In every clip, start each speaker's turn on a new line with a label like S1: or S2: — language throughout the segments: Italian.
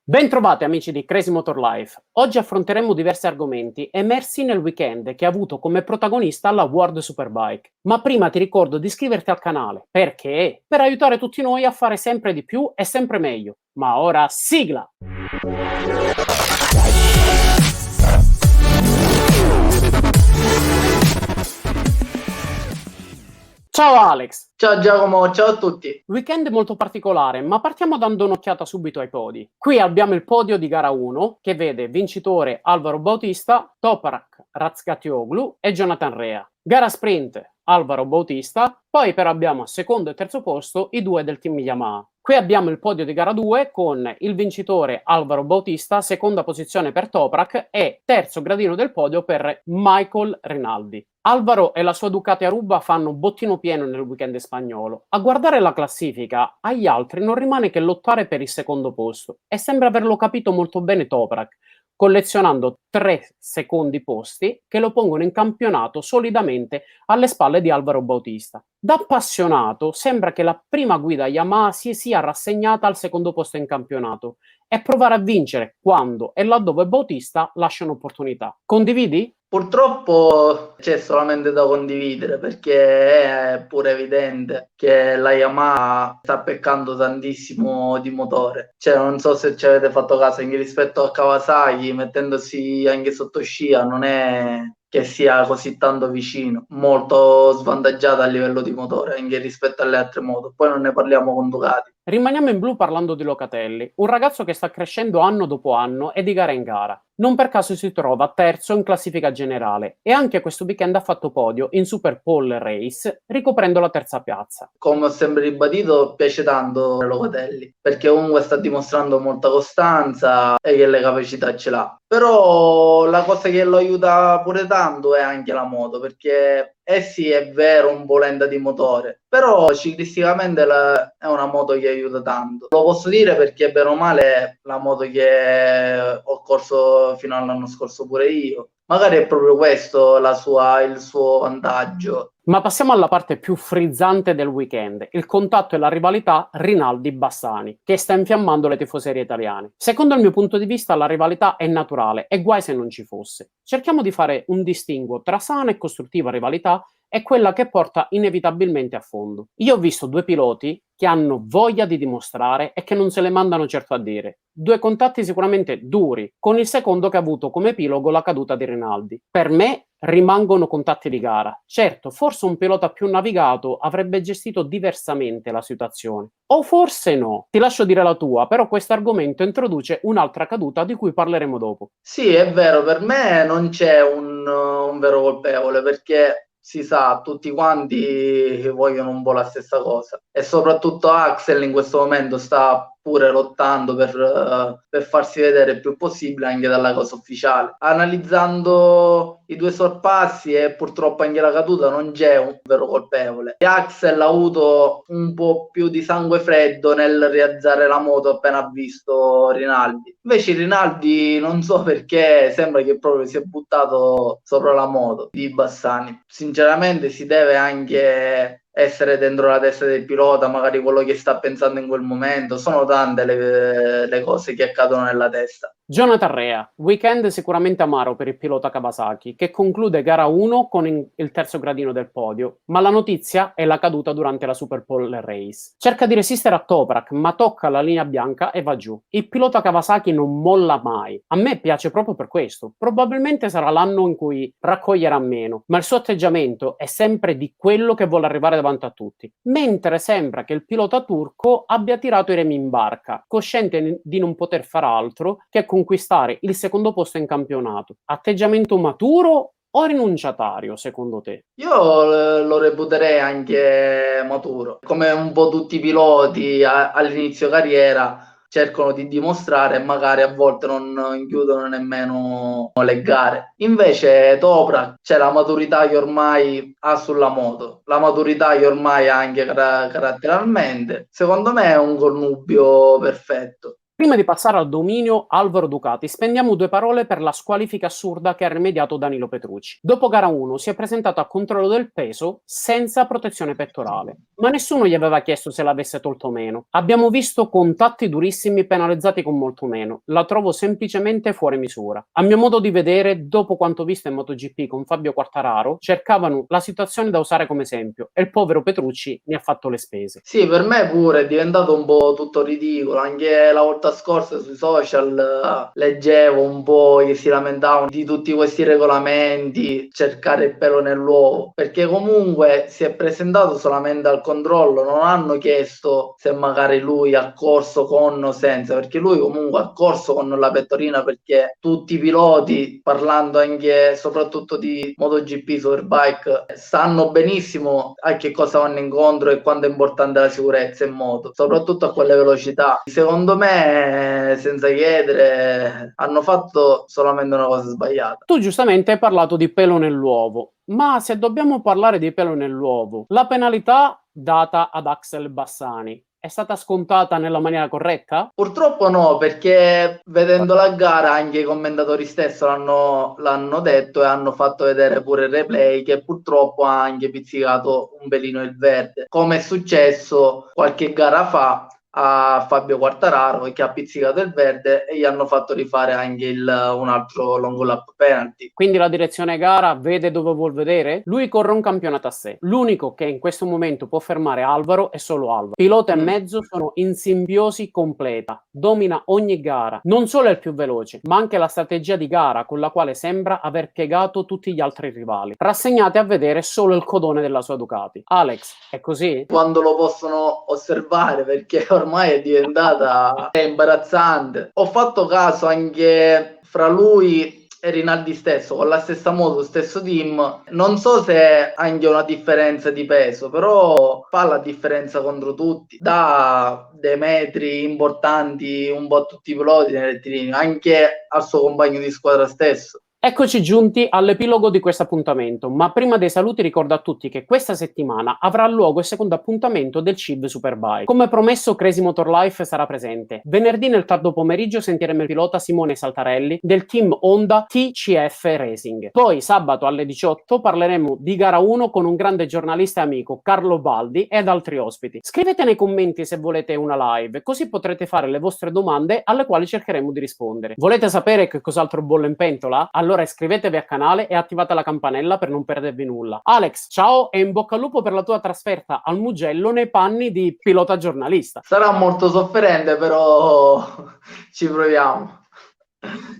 S1: Bentrovati amici di Crazy Motor Life. Oggi affronteremo diversi argomenti emersi nel weekend che ha avuto come protagonista la World Superbike. Ma prima ti ricordo di iscriverti al canale, perché? Per aiutare tutti noi a fare sempre di più e sempre meglio. Ma ora sigla! Ciao Alex!
S2: Ciao Giacomo, ciao a tutti.
S1: Weekend molto particolare, ma partiamo dando un'occhiata subito ai podi. Qui abbiamo il podio di gara 1, che vede vincitore Alvaro Bautista, Toprak Razgatlioglu e Jonathan Rea. Gara sprint, Alvaro Bautista, poi però abbiamo secondo e terzo posto i due del team Yamaha. Qui abbiamo il podio di gara 2 con il vincitore Alvaro Bautista, seconda posizione per Toprak e terzo gradino del podio per Michael Rinaldi. Alvaro e la sua Ducati Aruba fanno bottino pieno nel weekend spagnolo. A guardare la classifica, agli altri non rimane che lottare per il secondo posto e sembra averlo capito molto bene Toprak, collezionando 3 secondi posti che lo pongono in campionato solidamente alle spalle di Alvaro Bautista. Da appassionato sembra che la prima guida Yamaha si sia rassegnata al secondo posto in campionato e provare a vincere quando e laddove Bautista lascia un'opportunità. Condividi?
S2: Purtroppo c'è solamente da condividere perché è pure evidente che la Yamaha sta peccando tantissimo di motore. Cioè, non so se ci avete fatto caso, anche rispetto a Kawasaki, mettendosi anche sotto scia, non è che sia così tanto vicino, molto svantaggiata a livello di motore anche rispetto alle altre moto. Poi non ne parliamo con Ducati.
S1: Rimaniamo in blu parlando di Locatelli, un ragazzo che sta crescendo anno dopo anno e di gara in gara. Non per caso si trova terzo in classifica generale e anche questo weekend ha fatto podio in Super Pole Race, ricoprendo la terza piazza.
S2: Come ho sempre ribadito, piace tanto Locatelli perché comunque sta dimostrando molta costanza e che le capacità ce l'ha. Però la cosa che lo aiuta pure tanto è anche la moto, perché sì, è vero, un po' lenta di motore, però ciclisticamente è una moto che aiuta tanto. Lo posso dire perché bene o male la moto che ho corso fino all'anno scorso pure io. Magari è proprio questo il suo vantaggio.
S1: Ma passiamo alla parte più frizzante del weekend, il contatto e la rivalità Rinaldi-Bassani, che sta infiammando le tifoserie italiane. Secondo il mio punto di vista la rivalità è naturale e guai se non ci fosse. Cerchiamo di fare un distinguo tra sana e costruttiva rivalità e quella che porta inevitabilmente a fondo. Io ho visto due piloti che hanno voglia di dimostrare e che non se le mandano certo a dire. Due contatti sicuramente duri, con il secondo che ha avuto come epilogo la caduta di Rinaldi. Per me rimangono contatti di gara. Certo, forse un pilota più navigato avrebbe gestito diversamente la situazione. O forse no. Ti lascio dire la tua, però questo argomento introduce un'altra caduta di cui parleremo dopo.
S2: Sì, è vero, per me non c'è un vero colpevole perché si sa, tutti quanti vogliono un po' la stessa cosa e soprattutto Axel in questo momento sta pure lottando per farsi vedere il più possibile anche dalla cosa ufficiale. Analizzando i due sorpassi e purtroppo anche la caduta non c'è un vero colpevole. E Axel ha avuto un po' più di sangue freddo nel rialzare la moto appena ha visto Rinaldi. Invece Rinaldi non so perché sembra che proprio si è buttato sopra la moto di Bassani. Sinceramente si deve anche essere dentro la testa del pilota, magari quello che sta pensando in quel momento. Sono tante le cose che accadono nella testa.
S1: Jonathan Rea, weekend sicuramente amaro per il pilota Kawasaki, che conclude gara 1 con il terzo gradino del podio, ma la notizia è la caduta durante la Super Pole Race. Cerca di resistere a Toprak, ma tocca la linea bianca e va giù. Il pilota Kawasaki non molla mai. A me piace proprio per questo. Probabilmente sarà l'anno in cui raccoglierà meno, ma il suo atteggiamento è sempre di quello che vuole arrivare davanti a tutti. Mentre sembra che il pilota turco abbia tirato i remi in barca, cosciente di non poter far altro che conquistare il secondo posto in campionato. Atteggiamento maturo o rinunciatario, secondo te?
S2: Io lo reputerei anche maturo, come un po' tutti i piloti all'inizio carriera cercano di dimostrare e magari a volte non chiudono nemmeno le gare. Invece Toprak c'è la maturità che ormai ha sulla moto, la maturità che ormai ha anche caratterialmente. Secondo me è un connubio perfetto.
S1: Prima di passare al dominio Alvaro Ducati, spendiamo due parole per la squalifica assurda che ha rimediato Danilo Petrucci. Dopo gara 1 si è presentato a controllo del peso senza protezione pettorale, ma nessuno gli aveva chiesto se l'avesse tolto o meno. Abbiamo visto contatti durissimi penalizzati con molto meno. La trovo semplicemente fuori misura. A mio modo di vedere, dopo quanto visto in MotoGP con Fabio Quartararo, cercavano la situazione da usare come esempio e il povero Petrucci ne ha fatto le spese.
S2: Sì, per me pure è diventato un po' tutto ridicolo. Anche la volta scorsa sui social leggevo un po' che si lamentavano di tutti questi regolamenti, cercare il pelo nell'uovo, perché comunque si è presentato solamente al controllo, non hanno chiesto se magari lui ha corso con o senza, perché lui comunque ha corso con la pettorina, perché tutti i piloti, parlando anche soprattutto di MotoGP Superbike, sanno benissimo a che cosa vanno incontro e quanto è importante la sicurezza in moto, soprattutto a quelle velocità. Secondo me, senza chiedere, hanno fatto solamente una cosa sbagliata.
S1: Tu giustamente hai parlato di pelo nell'uovo, ma se dobbiamo parlare di pelo nell'uovo, la penalità data ad Axel Bassani è stata scontata nella maniera corretta?
S2: Purtroppo no, perché vedendo la gara anche i commentatori stessi l'hanno detto e hanno fatto vedere pure il replay che purtroppo ha anche pizzicato un pelino il verde, come è successo qualche gara fa a Fabio Quartararo che ha pizzicato il verde e gli hanno fatto rifare anche un altro long lap penalty.
S1: Quindi la direzione gara vede dove vuol vedere? Lui corre un campionato a sé. L'unico che in questo momento può fermare Alvaro è solo Alvaro. Pilota e mezzo sono in simbiosi completa. Domina ogni gara. Non solo è il più veloce, ma anche la strategia di gara con la quale sembra aver piegato tutti gli altri rivali, rassegnati a vedere solo il codone della sua Ducati. Alex, è così?
S2: Quando lo possono osservare, perché ormai è diventata imbarazzante. Ho fatto caso anche fra lui e Rinaldi stesso, con la stessa moto, stesso team. Non so se anche una differenza di peso, però fa la differenza contro tutti, dà dei metri importanti un po' a tutti i piloti nei rettilini, anche al suo compagno di squadra stesso.
S1: Eccoci giunti all'epilogo di questo appuntamento, ma prima dei saluti ricordo a tutti che questa settimana avrà luogo il secondo appuntamento del CIV Superbike. Come promesso, Crazy Motor Life sarà presente. Venerdì nel tardo pomeriggio sentiremo il pilota Simone Saltarelli del team Honda TCF Racing. Poi sabato alle 18 parleremo di gara 1 con un grande giornalista e amico, Carlo Baldi, ed altri ospiti. Scrivete nei commenti se volete una live, così potrete fare le vostre domande alle quali cercheremo di rispondere. Volete sapere che cos'altro bolle in pentola? Allora iscrivetevi al canale e attivate la campanella per non perdervi nulla. Alex, ciao e in bocca al lupo per la tua trasferta al Mugello nei panni di pilota giornalista.
S2: Sarà molto sofferente, però ci proviamo.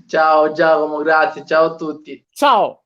S2: Ciao Giacomo, grazie, ciao a tutti.
S1: Ciao!